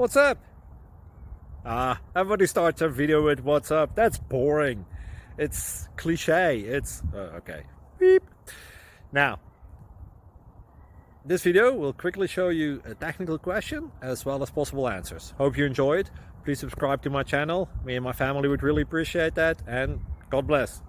What's up? Everybody starts their video with what's up. That's boring. It's cliche. It's okay. Beep. Now, this video will quickly show you a technical question as well as possible answers. Hope you enjoyed. Please subscribe to my channel. Me and my family would really appreciate that, and God bless.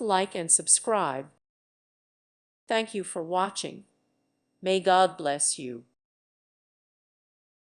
Like and subscribe. Thank you for watching. May God bless you.